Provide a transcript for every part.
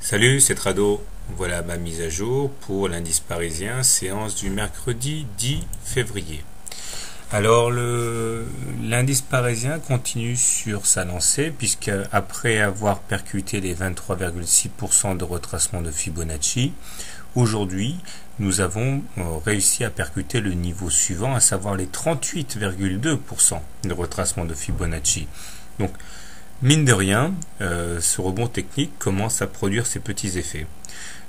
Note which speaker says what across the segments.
Speaker 1: Salut, c'est Trado. Voilà ma mise à jour pour l'indice parisien, séance du mercredi 10 février. Alors l'indice parisien continue sur sa lancée puisque après avoir percuté les 23,6% de retracement de Fibonacci, aujourd'hui nous avons réussi à percuter le niveau suivant, à savoir les 38,2% de retracement de Fibonacci. Donc mine de rien, ce rebond technique commence à produire ses petits effets.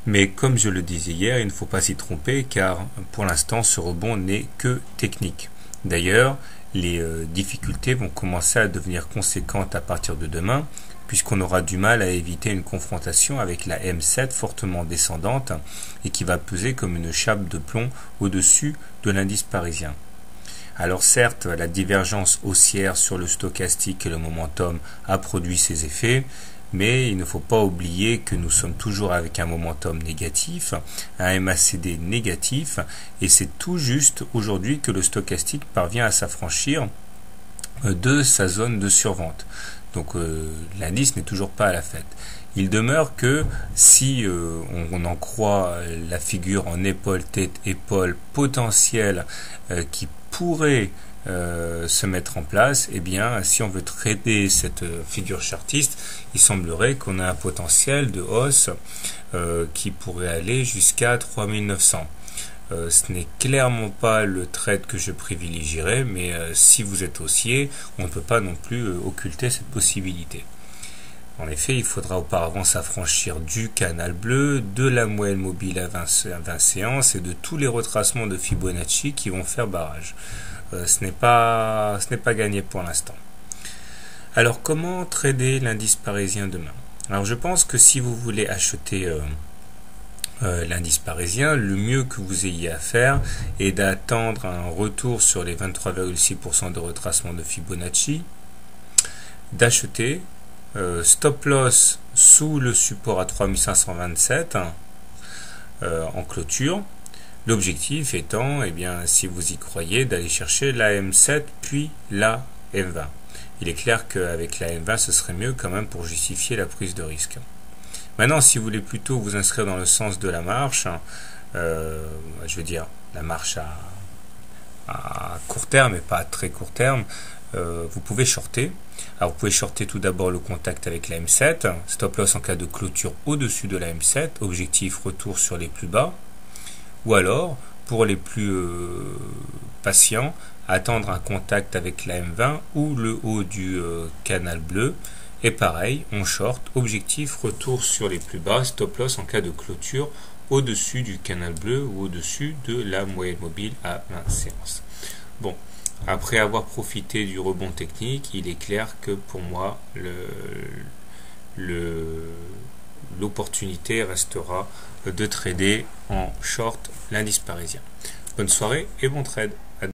Speaker 1: Mais comme je le disais hier, il ne faut pas s'y tromper car pour l'instant ce rebond n'est que technique. D'ailleurs, les difficultés vont commencer à devenir conséquentes à partir de demain puisqu'on aura du mal à éviter une confrontation avec la M7 fortement descendante et qui va peser comme une chape de plomb au-dessus de l'indice parisien. Alors certes, la divergence haussière sur le stochastique et le momentum a produit ses effets, mais il ne faut pas oublier que nous sommes toujours avec un momentum négatif, un MACD négatif, et c'est tout juste aujourd'hui que le stochastique parvient à s'affranchir de sa zone de survente. Donc l'indice n'est toujours pas à la fête. Il demeure que si on en croit la figure en épaule, tête, épaule potentielle qui pourrait se mettre en place, eh bien, si on veut trader cette figure chartiste, il semblerait qu'on a un potentiel de hausse qui pourrait aller jusqu'à 3900. Ce n'est clairement pas le trade que je privilégierais, mais si vous êtes haussier, on ne peut pas non plus occulter cette possibilité. En effet, il faudra auparavant s'affranchir du canal bleu, de la moyenne mobile à 20 séances et de tous les retracements de Fibonacci qui vont faire barrage. Ce n'est pas gagné pour l'instant. Alors, comment trader l'indice parisien demain? Alors, je pense que si vous voulez acheter l'indice parisien, le mieux que vous ayez à faire est d'attendre un retour sur les 23,6% de retracement de Fibonacci, d'acheter stop loss sous le support à 3527 en clôture. L'objectif étant, eh bien, si vous y croyez, d'aller chercher la M7 puis la M20. Il est clair qu'avec la M20, ce serait mieux quand même pour justifier la prise de risque. Maintenant, si vous voulez plutôt vous inscrire dans le sens de la marche, je veux dire la marche à court terme et pas à très court terme, vous pouvez shorter. Alors vous pouvez shorter tout d'abord le contact avec la M7, stop loss en cas de clôture au-dessus de la M7, objectif retour sur les plus bas, ou alors pour les plus patients, attendre un contact avec la M20 ou le haut du canal bleu, et pareil, on short, objectif retour sur les plus bas, stop loss en cas de clôture au-dessus du canal bleu ou au-dessus de la moyenne mobile à 20 séances. Bon. Après avoir profité du rebond technique, il est clair que pour moi, l'opportunité restera de trader en short l'indice parisien. Bonne soirée et bon trade.